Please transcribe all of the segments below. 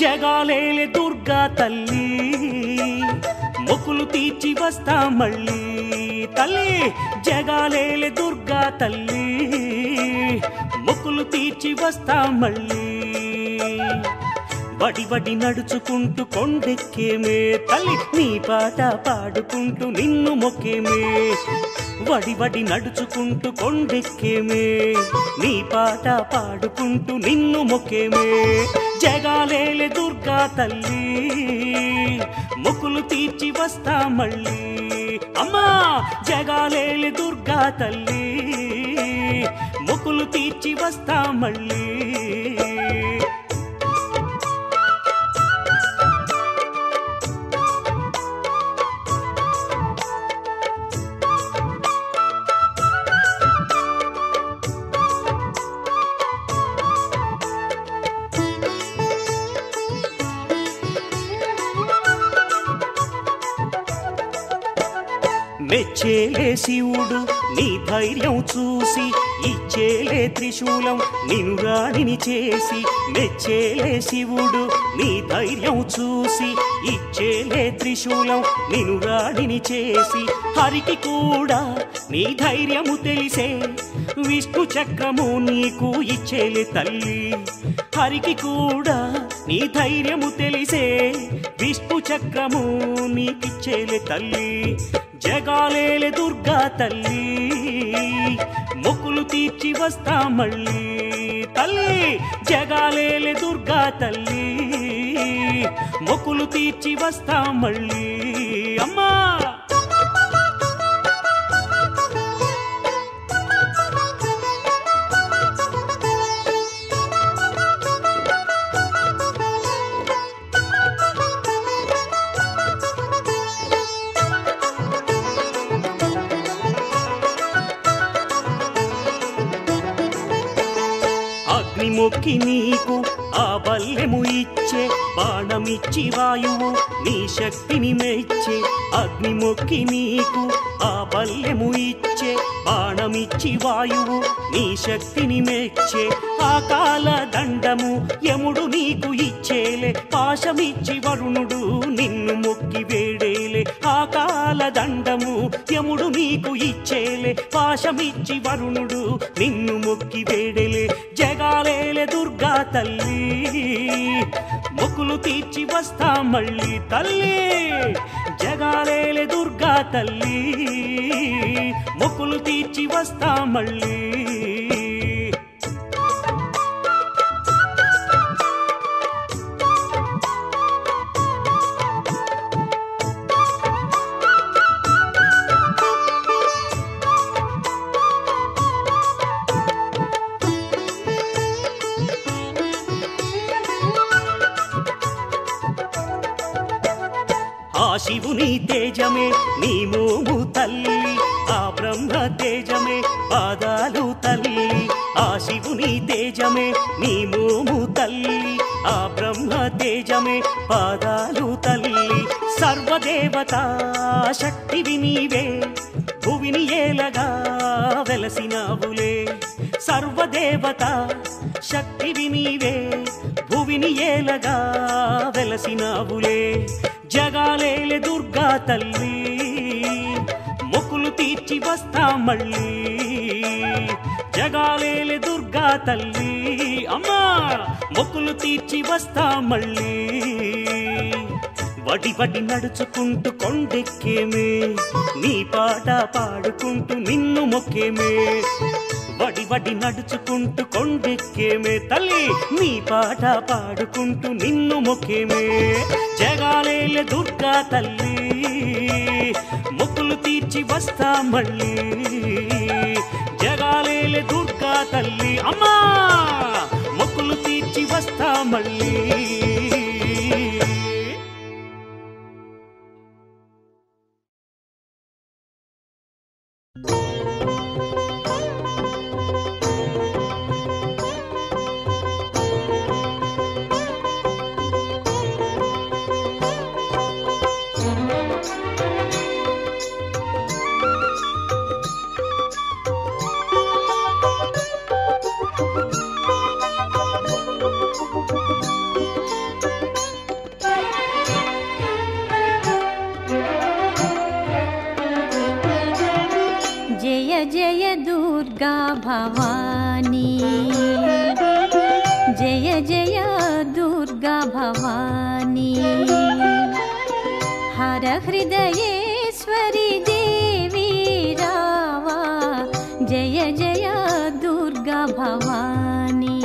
జగాలేలే దుర్గా తల్లి మొక్కులు తీర్చి వస్తా మళ్ళీ తల్లి జగాలేలే దుర్గా తల్లి మొక్కులు తీర్చి వస్తా మళ్ళీ వడి వడి నడుచుకుంటూ కొండెక్కేమే తల్లి నీ పాట పాడుకుంటూ నిన్ను మొక్కేమే వడి వడి నడుచుకుంటూ కొండెక్కేమే నీ పాట పాడుకుంటూ నిన్ను మొక్కేమే జగాలేలే దుర్గా తల్లి మొక్కులు తీర్చి వస్తా మళ్ళీ అమ్మా జగాలేలే దుర్గా తల్లి మొక్కులు తీర్చి వస్తా మళ్ళీ మెచ్చేలే శివుడు నీ ధైర్యం చూసి ఇచ్చేలే త్రిశూలం నిన్ను రాణిని చేసి మెచ్చేలే శివుడు నీ ధైర్యం చూసి ఇచ్చేలే త్రిశూలం నిన్ను రాణిని చేసి హరికి కూడా నీ ధైర్యము తెలిసే విష్ణు చక్రము నీకు ఇచ్చేలే తల్లి హరికి కూడా నీ ధైర్యము తెలిసే విష్ణు చక్రము నీకిచ్చేలే తల్లి జగాలేలే దుర్గా తల్లి మొక్కులు తీర్చి వస్తా మళ్ళీ తల్లి జగాలేలే దుర్గా తల్లి మొక్కులు తీర్చి వస్తా మళ్ళీ అమ్మా మొక్కి నీకు ఆ బల్లెము ఇచ్చే బాణమిచ్చి వాయువు నీ శక్తిని మెచ్చే అగ్ని మొక్కి నీకు ఆ బల్లెము ఇచ్చే బాణమిచ్చి వాయువు నీ శక్తిని మెచ్చే ఆ కాల దండము యముడు నీకు ఇచ్చేలే పాశమిచ్చి వరుణుడు నిన్ను మొక్కి వేడేలే ఆ కాల దండము యముడు నీకు ఇచ్చేలే పాశమిచ్చి వరుణుడు నిన్ను మొక్కి వేడేలే జగాలేలే దుర్గా తల్లి మొక్కులు తీర్చి వస్తా మళ్ళీ తల్లి జగాలేలే దుర్గా తల్లి మొక్కులు తీర్చి వస్తా మళ్ళీ శివుని తేజమే నీ మోము తల్లి ఆ బ్రహ్మ తేజమే పాదాలు తల్లి ఆ శివుని తేజమే నీ మోము తల్లి ఆ బ్రహ్మ తేజమే పాదాలు తల్లి సర్వదేవతా శక్తివి నీవే భువిని ఏలగా వెలసినావులే సర్వదేవతా శక్తివి నీవే భువిని ఏలగా వెలసినావులే జగాలేలే దుర్గా తల్లి మొక్కులు తీర్చి వస్తా మళ్ళీ జగాలేలే దుర్గా తల్లి అమ్మా మొక్కులు తీర్చి వస్తా మళ్ళీ వడి వడి నడుచుకుంటూ కొండెక్కేమే నీ పాట పాడుకుంటూ నిన్ను మొక్కేమే వడి వడి నడుచుకుంటూ కొండెక్కేమే తల్లి నీ పాట పాడుకుంటూ నిన్ను మొక్కేమే జగాలేలే దుర్గా తల్లి మొక్కులు తీర్చి వస్తా మళ్ళీ జగాలేలే దుర్గా తల్లి అమ్మా మొక్కులు తీర్చి వస్తా మళ్ళీ భవానీ జయ జయ దుర్గా భవానీ హర హృదయేశ్వరి దేవి రావా జయ జయ దుర్గా భవానీ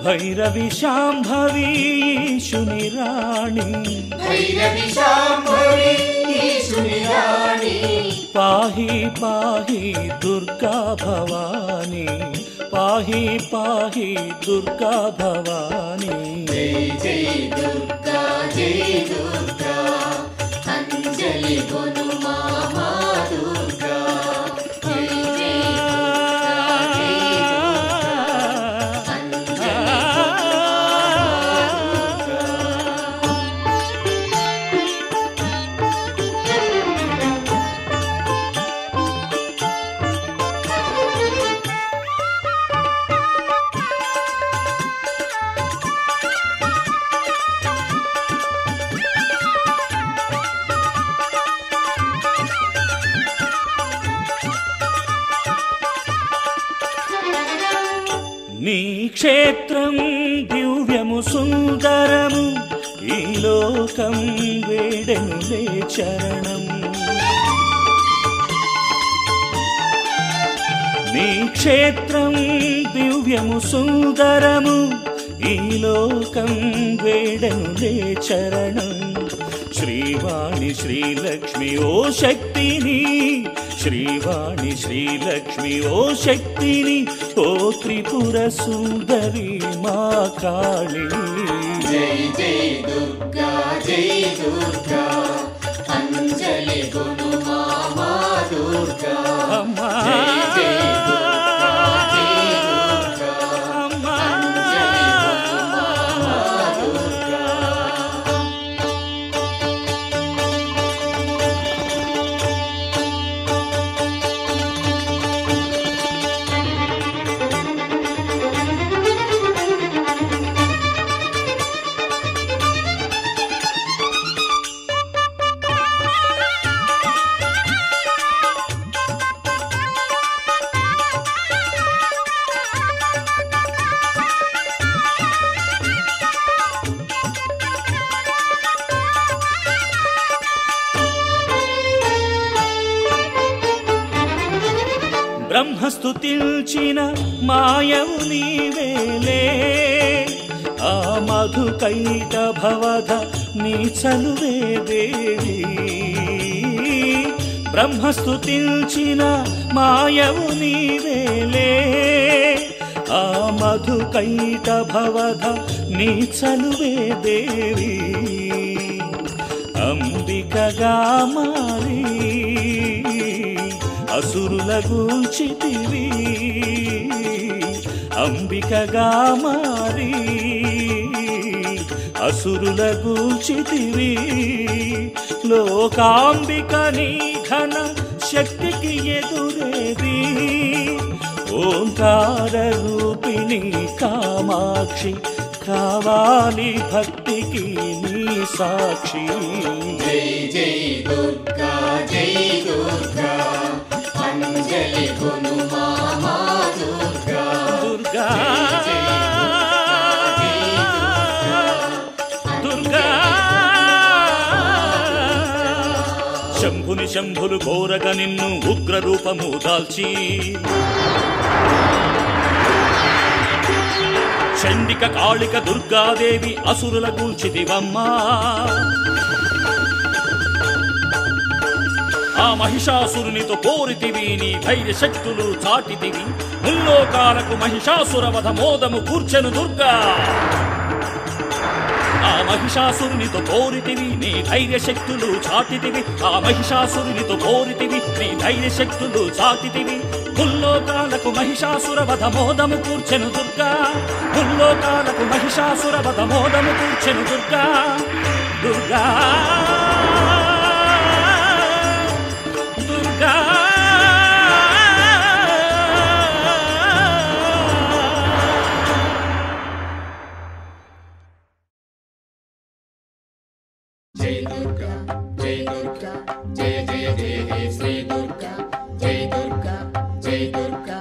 భైరవి శాంభవి ఈశుని రాణి భైరవి శాంభవి ఈశుని రాణి పాహి పాహి దుర్గా భవాని పాహి పాహి దుర్గా భవాని జై జై దుర్గా జై దుర్గా అంజలి గొను మామా దుర్గా జై జై నీ క్షేత్రం దివ్యము సుందరము ఈ లోకం వేడెనులే చరణం నీ క్షేత్రం దివ్యము సుందరము ఈ లోకం వేడెనులే చరణం శ్రీవాణి శ్రీలక్ష్మి ఓ శక్తిని శ్రీవాణి శ్రీలక్ష్మి ఓ శక్తిని ఓ త్రిపుర సుందరి మా కాళీ జై జై దుర్గా జై దుర్గా అంజలి గొను మామా దుర్గా అమ్మా జై జై దుర్గా జై దుర్గా అమ్మా అంజలి గొను మామా దుర్గా బ్రహ్మస్తుతిల్చిన మాయవు నీవేలే ఆ మధుకైట భవధ నీ చలువే దేవి బ్రహ్మస్తుతిల్చిన మాయవు నీవేలే ఆ మధుకైట భవధ నీ చలువే దేవి అంబికగా మారి అసురుల గూల్చితివి అంబికగా మారి అసురుల గూల్చితివి లోకాంబిక నీ ఘన శక్తికి ఎదురేది ఓంకార రూపిణి కామాక్షి కావాలి భక్తికి నీ సాక్షి జై జై దుర్గా జై దుర్గా అంజలి గొను మామా దుర్గా దుర్గా జై దుర్గా శంభుని శంభులు కోరగ నిన్ను ఉగ్ర రూపము దాల్చి చండిక కాళిక దుర్గాదేవి అసురుల కూల్చితివమ్మా ఆ మహిషాసురునితో కోరితివి నీ ధైర్య శక్తులు చాటితివి ముల్లోకాలకు మహిషాసుర వధ మోదము కూర్చెను దుర్గా ఆ మహిషాసురునితో కోరితివి నీ ధైర్య శక్తులు చాటితివి ఆ మహిషాసురునితో కోరితివి నీ ధైర్య శక్తులు చాటితివి ముల్లోకాలకు మహిషాసుర వధ మోదము కూర్చెను దుర్గా ముల్లోకాలకు మహిషాసుర వధ మోదము కూర్చెను దుర్గా దుర్గా దుర్గా జై దుర్గా జై దుర్గా జయ జయ జయ హే శ్రీ దుర్గా జై దుర్గా జై దుర్గా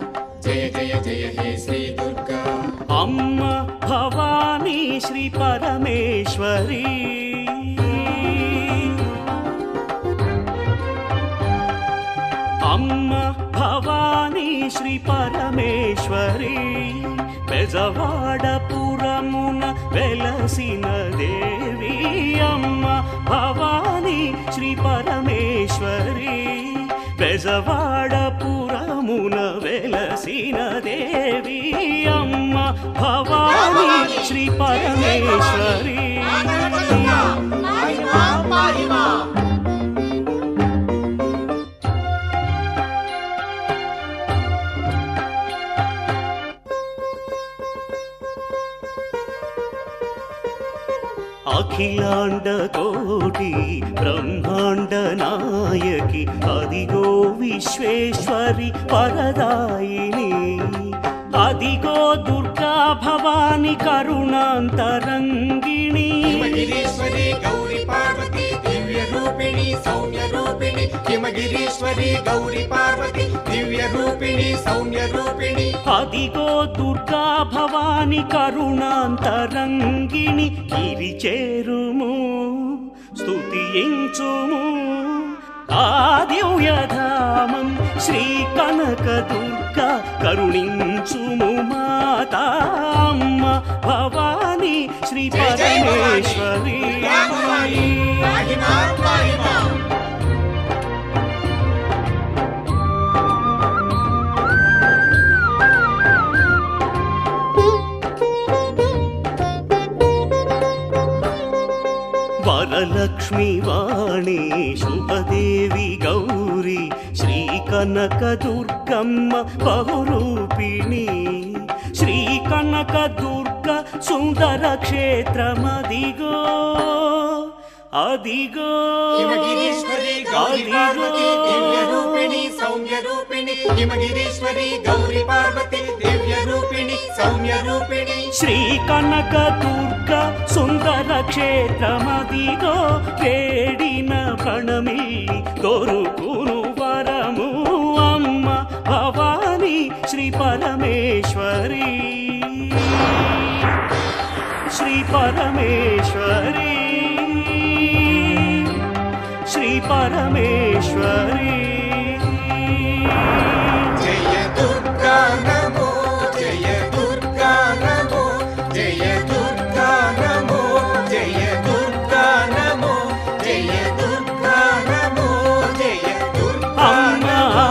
జయ జయ జయ హే శ్రీ దుర్గా అమ్మ భవానీ శ్రీ పరమేశ్వరి అమ్మ భవానీ శ్రీ పరమేశ్వరి బెజవాడపురమున వెలసిన దేవి అమ్మ భవానీ శ్రీ పరమేశ్వరి బెజవాడపురమున వెలసిన దేవి అమ్మ భవానీ శ్రీ పరమేశ్వరి అఖిలాండ కోటి బ్రహ్మాండ నాయకి అదిగో విశ్వేశ్వరి వరదాయిని అదిగో దుర్గా భవాని కరుణాంతరంగిణి హిమగిరీశ్వరి గౌరీ పార్వతి దివ్య రూపిణి సౌమ్య రూపిణి హిమగిరీశ్వరి గౌరీ పార్వతి దివ్య రూపిణి సౌమ్య రూపిణి అదిగో దుర్గా భవాని కరుణాంతరంగిణి గిరి చేరుము స్తుతించుము ఆ దివ్యధామం శ్రీ కనక దుర్గా కరుణించుము మాతా అమ్మ భవానీ శ్రీ పరమేశ్వరి వరలక్ష్మి వాణి శుభదేవి గౌరీ శ్రీ కనక దుర్గమ్మ బహురూపిణి శ్రీ కనక దుర్గ సుందర క్షేత్రమదిగో అదిగో హిమగిరీశ్వరి గౌరీ పార్వతి దివ్య రూపిణి సౌమ్య రూపిణి హిమగిరీశ్వరి గౌరీ పార్వతి దివ్య రూపిణి సౌమ్య రూపిణి శ్రీ కనక దుర్గ సుందర క్షేత్రమదిగో వేడిన ప్రణమిల్లి దొరుకును వరము అమ్మ భవానీ శ్రీ పరమేశ్వరి శ్రీ పరమేశ్వరి శ్రీ పరమేశ్వరి జయ దుర్గా నమో జయ దుర్గా నమో జయ దుర్గా నమో జయ దుర్గా నమో జయ దుర్గా నమో జయ దుర్గా నమో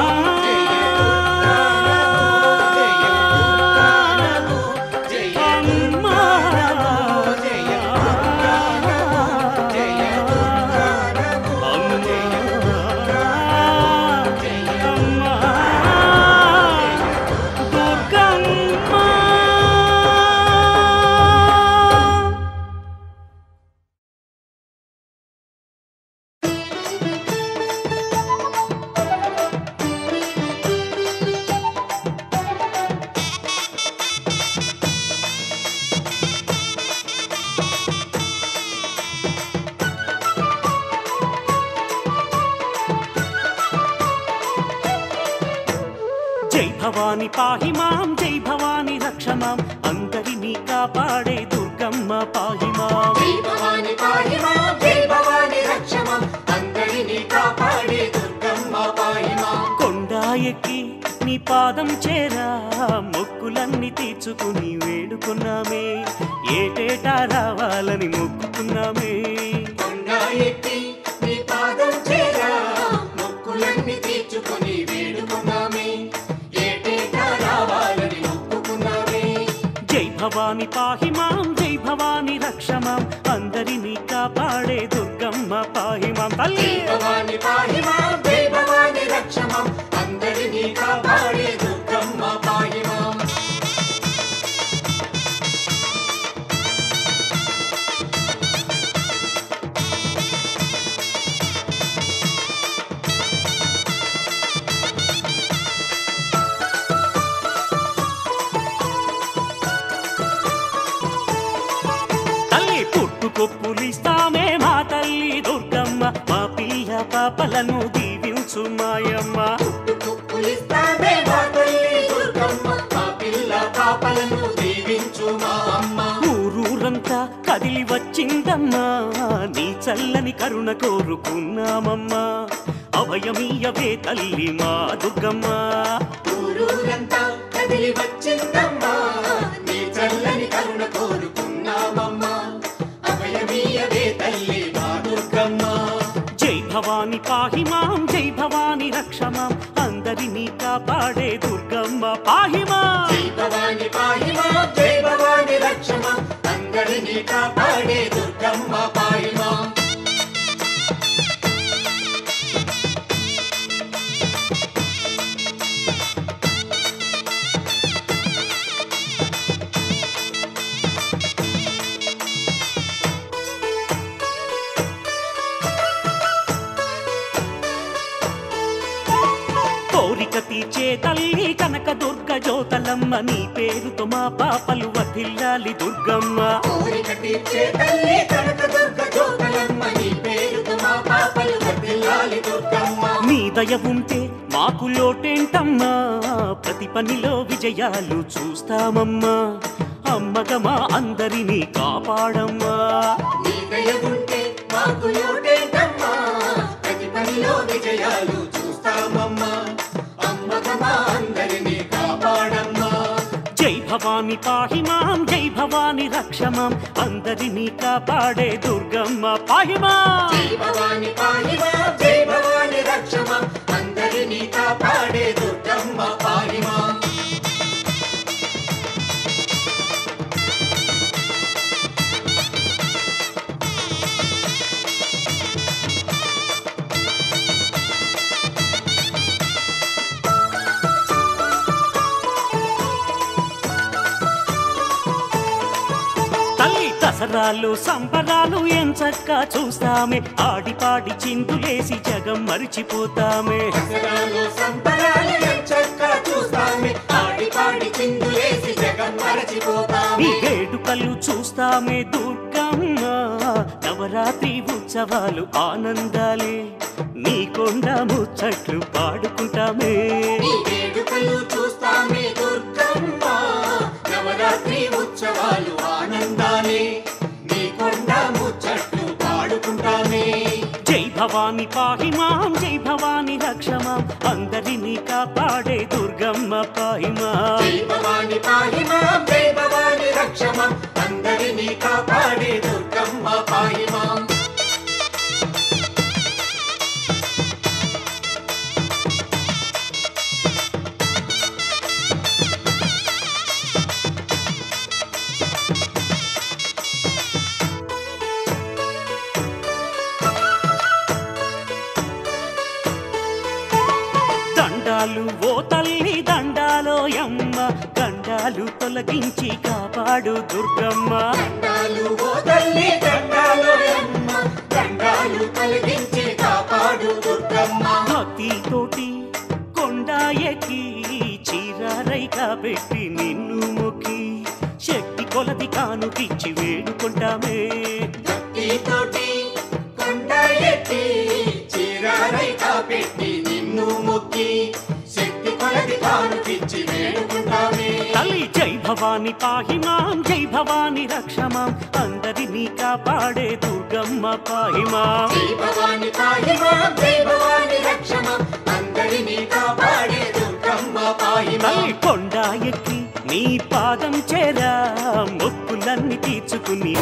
జయ భవాని పాహి మాం జై భవాని రక్ష మాం అందరినీ కాపాడే దుర్గమ్మ పాహి మాం జై భవాని పాహి మాం జై భవాని రక్ష మాం అందరినీ కాపాడే దుర్గమ్మ పాహి మాం కొండ ఎక్కి నీ పాదం చేరా మొక్కులన్నీ తీర్చుకుని వేడుకున్నామే ఏటేటా రావాలని మొక్కుకున్నామే కొండ ఎక్కి నీ పాదం చేరా మొక్కులన్నీ తీర్చుకుని వేడుకున్నామే ఏటేటా రావాలని మొక్కుకున్నామే జై భవాని పాహి మాం జై భవాని రక్ష మాం అందరినీ కాపాడే దుర్గమ్మ పాహి మాం తల్లి భవాని పాహి మాం జై భవాని రక్ష మాం అందరినీ కాపాడే దుర్గమ్మ పాహి మాం పుట్టుకొప్పులిస్తామే మా తల్లి దుర్గమ్మ మా పిల్ల పాపలను దీవించు మాయమ్మ పుట్టుకొప్పులిస్తామే మా తల్లి దుర్గమ్మ మా పిల్ల పాపలను దీవించు మా అమ్మ ఊరూరంతా కదిలి వచ్చిందమ్మా నీ చల్లని కరుణ కోరుకున్నామమ్మా అభయమీయవే తల్లి మా దుర్గమ్మ ఊరూరంతా కదిలి వచ్చిందమ్మా నీ కాపాడే దుర్గమ్మ పాహిమా. జై భవాని పాహిమా, జై భవాని రక్షమా, అందరినీ కాపాడే దుర్గమ్మ పాహిమా. కోరిక తీర్చే తల్లి కనక దుర్గ జ్యోతలమ్మ, నీ పేరుతో మా పాపలు వదిల్లాలి దుర్గమ్మ. కోరిక తీర్చే తల్లి కనక దుర్గ జ్యోతలమ్మ, నీ పేరుతో మా పాపలు వదిల్లాలి దుర్గమ్మ. నీ దయ ఉంటే మాకు లోటేంటమ్మా, ప్రతి పనిలో విజయాలు చూస్తామమ్మా. అమ్మగా మా అందరినీ కాపాడమ్మా. నీ దయ ఉంటే మాకు లోటేంటమ్మా, ప్రతి పనిలో విజయాలు చూస్తామమ్మా. అమ్మగా మా అందరినీ కాపాడమ్మా. జై భవాని పాహిమాం, జై భవాని రక్షమాం, అందరినీ కాపాడే దుర్గమ్మ పాహిమా. జై భవాని పాహిమా, జై భవాని రక్షమా, అందరినీ కాపాడే దుర్గమ్మ పాహిమా. తల్లి దసరాలు సంబరాలు ఎంచక్కా చూస్తామే, ఆడిపాడి చిందులేసి జగం మరిచిపోతామే. దసరాలు సంబరాలు ఎంచక్కా చూస్తామే, ఆడిపాడి చిందులేసి జగం మరచిపోతామే. నీ వేడుకలు చూస్తామే దుర్గమ్మ, నవరాత్రి ఉత్సవాలు ఆనందాలే, నీ కొండ ముచ్చట్లు పాడుకుంటామే. నీ వేడుకలు చూస్తామే దుర్గమ్మ, నవరాత్రి ఉత్సవాలు ఆనందాలే, నీ కొండ ముచ్చట్లు పాడుకుంటామే. జై భవాని పాహిమాం, జై భవాని రక్షమాం, అందరినీ కాపాడే దుర్గమ్మ పాహిమా. జై భవాని పాహిమా, జై భవాని రక్షమా, అందరినీ కాపాడే దుర్గమ్మ పాహిమా. దండాలు ఓ తల్లి దండాలో యమ్మ, గండాలు తొలగించి కాపాడు దుర్గమ్మ. దండాలు ఓ తల్లి దండాలు అమ్మ, దండాలు తొలగించి కాపాడు దుర్గమ్మ. భక్తి తోటి కొండ ఎక్కి చీరారైగా పెట్టి నిన్ను మొక్కి, శక్తి కొలది కానుకిచ్చి వేడుకుంటామే. భక్తితోటి కొండ ఎక్కి చీరారైగా పెట్టి నిన్ను మొక్కి, శక్తి కొలది కానుకిచ్చి వేడుకుంటామే. తల్లి జై భవాని పాహిమాం, జై భవాని రక్షమాం, అందరినీ కాపాడే దుర్గమ్మ పాహిమా. జై భవాని పాహిమా, జై భవాని రక్షమా, అందరినీ కాపాడే దుర్గమ్మ పాహిమా. తల్లి కొండ ఎక్కి నీ పాదం చేరా, మొక్కులన్నీ తీర్చుకుని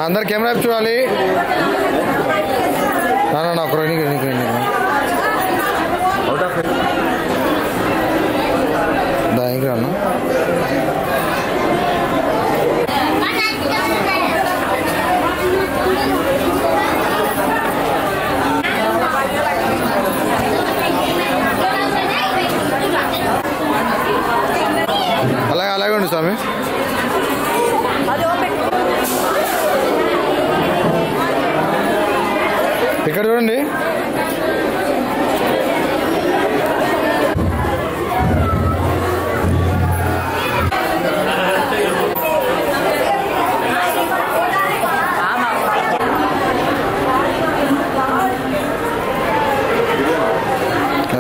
అందరు కెమెరా చూడాలి. ఒక దానికి రాను. అలాగే ఉండి స్వామి. ఇక్కడ చూడండి.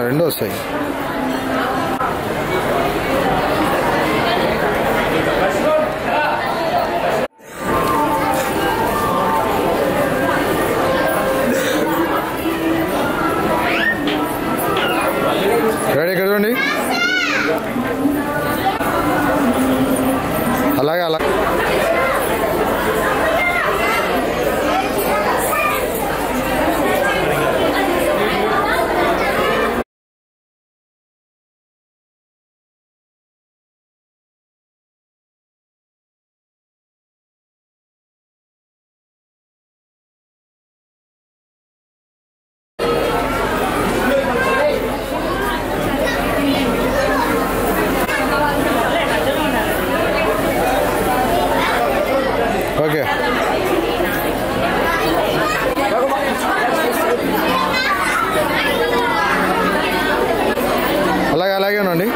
రెండు వస్తాయి. రెడీ ఇక్కడ చూడండి. అలాగే అలాగే ఓకే. అలాగేనండి.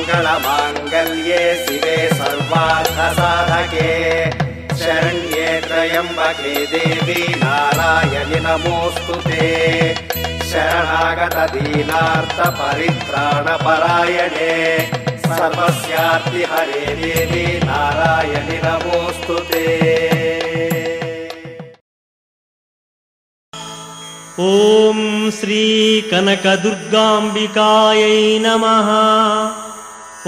सर्वमङ्गलमाङ्गल्ये शिवे सर्वार्थसाधके शरण्ये त्र्यम्बके देवी नारायणि नमोऽस्तुते शरणागत दीनार्तपरित्राणपरायणे सर्वस्यार्ति हरे देवी नारायणि नमोऽस्तुते। ओम श्री कनकदुर्गाम्बिकायै नमः।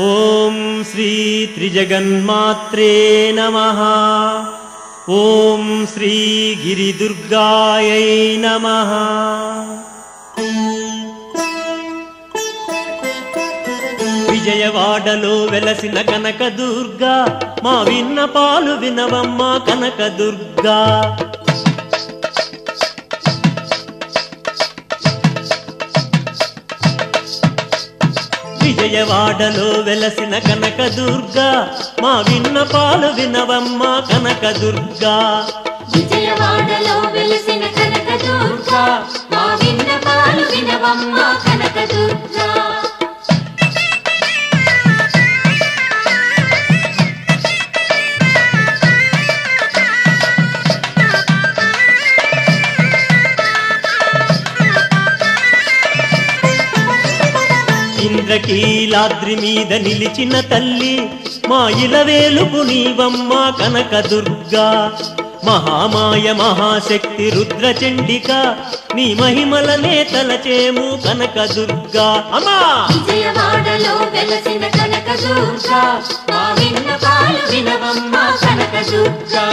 ओम श्री त्रिजगन्मात्रे नमः। ओम श्री गिरिदुर्गायै नमः। విజయవాడలో వెలసిన కనకదుర్గా మా విన్నపాలు వినవమ్మ కనకదుర్గా। విజయవాడలో వెలసిన కనకదుర్గా మా విన్నపాలు వినవమ్మ కనకదుర్గా। విజయవాడలో వెలసిన కనకదుర్గా మా విన్నపాలు వినవమ్మ కనకదుర్గా। ఇంద్రకీలాద్రి మీద నిలిచిన తల్లి మా ఇలవేలుపు నీవమ్మ కనకదుర్గా। మహామాయ మహాశక్తి రుద్రచండిక నీ మహిమలనే తలచేము కనకదుర్గా। అమ్మా విజయవాడలో వెలసిన కనకదుర్గా మా విన్నపాలు వినవమ్మ కనకదుర్గా।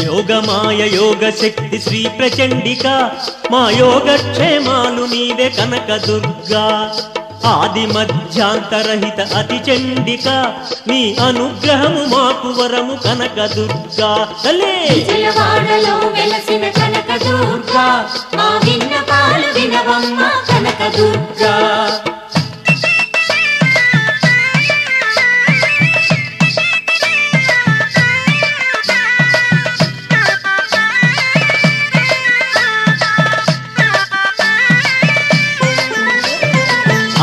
యోగమాయ యోగ శక్తి శ్రీ ప్రచండిక మా యోగక్షేమాలు నీవే కనకదుర్గా। ఆది మధ్యాంతరహిత అతి చండిక నీ అనుగ్రహము మాకు వరము కనకదుర్గా తల్లే। విజయవాడలో వెలసిన కనకదుర్గా మా విన్నపాలు వినవమ్మ కనకదుర్గా।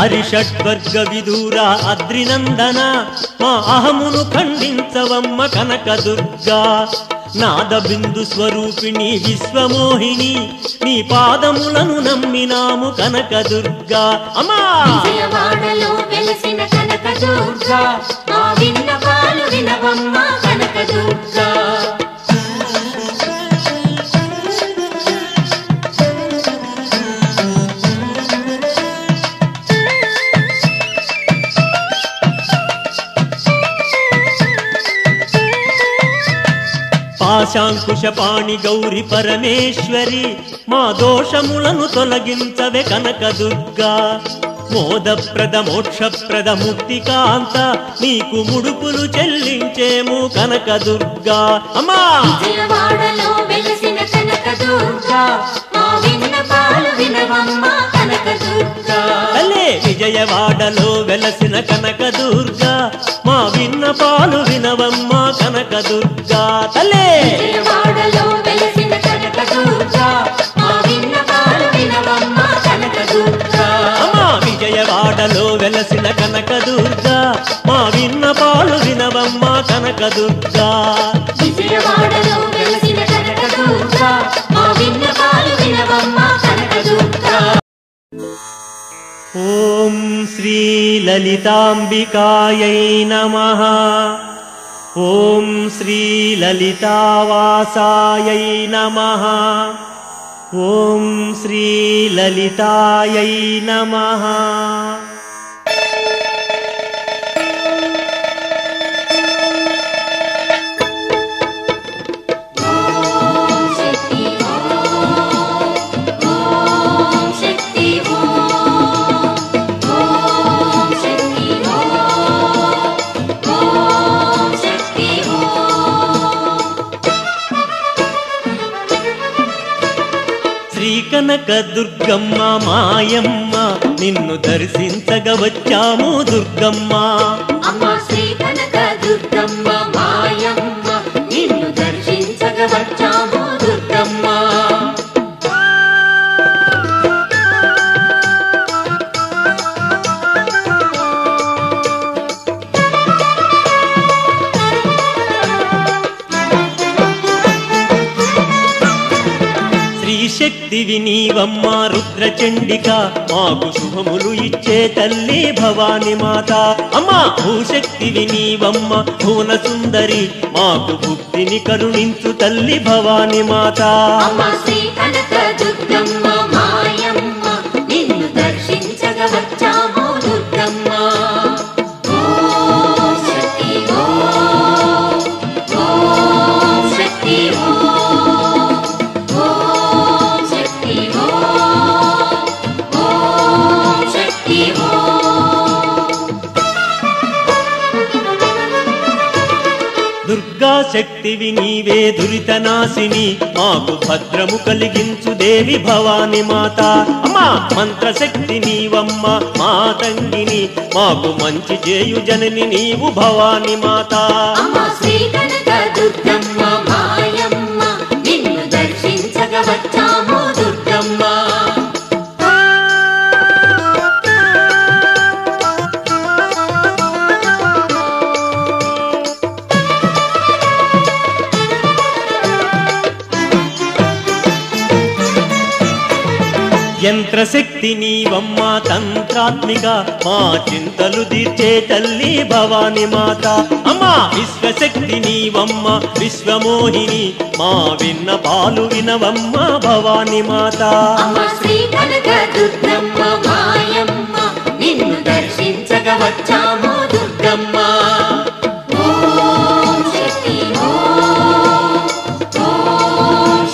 హరిషడ్వర్గ విదూర అద్రినందన మా అహమును ఖండించవమ్మ కనకదుర్గా। నాద బిందు స్వరూపిణి విశ్వమోహిని నీ పాదములను నమ్మినాము కనకదుర్గా అమ్మా విజయవాడలో వెలసిన కనకదుర్గా మా విన్నపాలు వినవమ్మ కనకదుర్గా పాశాంకుశపాణి గౌరి పరమేశ్వరి మా దోషములను తొలగించవే కనకదుర్గా మోదప్రద మోక్షప్రద ముక్తికాంత నీకు ముడుపులు చెల్లించేము కనకదుర్గా అమ్మా విజయవాడలో వెలసిన కనకదుర్గా మా విన్నపాలు వినవమ్మ కనకదుర్గా తల్లే విజయవాడలో వెలసిన కనకదుర్గా మా విన్నపాలు వినవమ్మ కనకదుర్గా తల్లే విజయవాడలో వెలసిన కనకదుర్గా మా విన్నపాలు వినవమ్మ కనకదుర్గా అమ్మా విజయవాడలో వెలసిన కనకదుర్గా మా విన్నపాలు వినవమ్మ కనకదుర్గా విజయవాడలో వెలసిన కనకదుర్గా మా విన్నపాలు వినవమ్మ కనకదుర్గా ఓం శ్రీ లలితాంబికాయై నమః ఓం శ్రీ లలితావాసాయై నమః ఓం శ్రీ లలితాయై నమః శక్తి ఓం శక్తి ఓం శక్తి ఓం శక్తి శ్రీ కనక దుర్గమ్మ మాయమ్మ నిన్ను దర్శించగా వచ్చాము దుర్గమ్మ అమ్మ శ్రీ కనక దుర్గమ్మ మాయమ్మ నిన్ను దర్శించగా వచ్చాము దుర్గమ్మ శ్రీ శక్తివి నీవమ్మ రుద్రచండిక మాకు శుభములు ఇచ్చే తల్లి భవాని మాత అమ్మా భూశక్తివి నీవమ్మ భువన సుందరి మాకు బుద్ధిని కరుణించు తల్లి భవాని మాత అమ్మ శ్రీ కనక దుర్గమ్మ మాయమ్మ నిన్ను దర్శించగా వచ్చాము దుర్గమ్మ ఓం శక్తి ఓం శక్తి ఓం శక్తి ఓం శక్తి దుర్గా శక్తివి నీవే దురితనాశిని మాకు భద్రము కలిగించు దేవి భవాని మాత అమ్మా మంత్రశక్తి నీవమ్మ మాతంగిని మాకు మంచి చేయు జనని నీవు భవాని మాత అమ్మ శ్రీ కనక దుర్గమ్మ మాయమ్మ నిన్ను దర్శించగా వచ్చాము దుర్గమ్మ యంత్రశక్తి నీవమ్మ తంత్రాత్మిక మా చింతలు తీర్చే తల్లి భవాని మాత అమ్మా విశ్వశక్తి నీవమ్మ విశ్వమోహిని మా విన్న పాలు వినవమ్మ భవాని మాత అమ్మ శ్రీ కనక దుర్గమ్మ మాయమ్మ నిన్ను దర్శించగా వచ్చాము దుర్గమ్మ ఓం శక్తి ఓం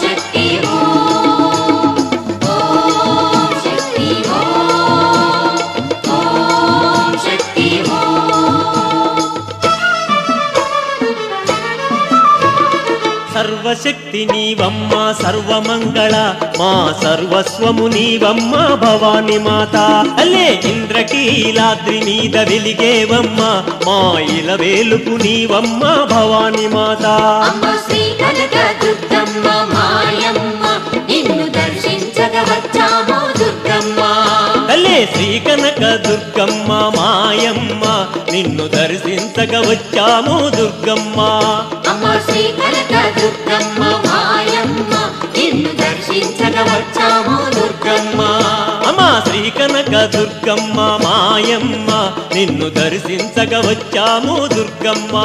శక్తి ఓం శక్తి ఓం శక్తి సర్వశక్తి నీవమ్మ సర్వమంగళ మా సర్వస్వము నీవమ్మ భవాని మాత అల్లే ఇంద్రకీలాద్రి మీద వెలిగేవమ్మ మా ఇల వేలుపు నీవమ్మ భవాని మాత అమ్మ శ్రీ కనక దుర్గమ్మ మాయమ్మ నిన్ను దర్శించగా వచ్చాము దుర్గమ్మ తల్లే శ్రీ కనక దుర్గమ్మ మాయమ్మ నిన్ను దర్శించక వచ్చాము దుర్గమ్మ. అమ్మ శ్రీ కనక దుర్గమ్మ మాయమ్మ నిన్ను దర్శించక వచ్చాము దుర్గమ్మ. అమ్మ శ్రీ కనక దుర్గమ్మ మాయమ్మ నిన్ను దర్శించక వచ్చాము దుర్గమ్మ.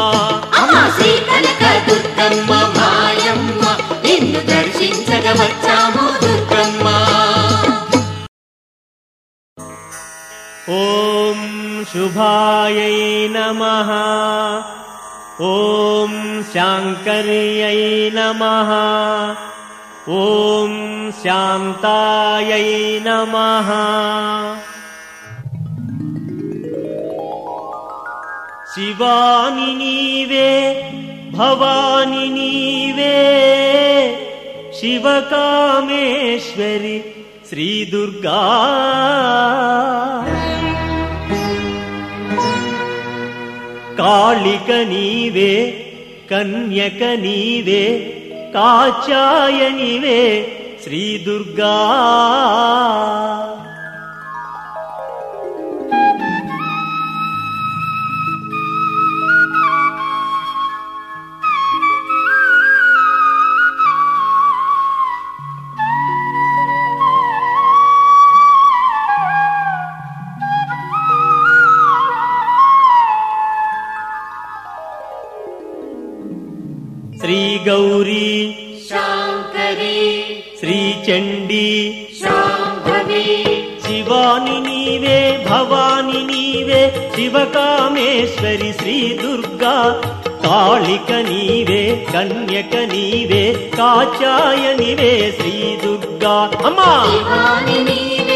అమ్మ శ్రీ కనక దుర్గమ్మ మాయమ్మ నిన్ను దర్శించక వచ్చాము దుర్గమ్మ. ఓం శుభాయై నమః. ఓం శాంకర్యై నమః. ఓం శాంతాయై నమః. శివాని నీవే భవాని నీవే శివకామేశ్వరి శ్రీ దుర్గా. కాళిక నీవే కన్యక నీవే కాచాయనివే శ్రీ దుర్గా. శ్రీ గౌరీ శాంకరి శ్రీ చండీ శాంభవి శివాని నీవే భవాని నీవే శివకామేశ్వరి శ్రీ దుర్గా. కాళిక నీవే కన్యక నీవే కాచాయనివే శ్రీ దుర్గా. అమ్మా శివాని నీవే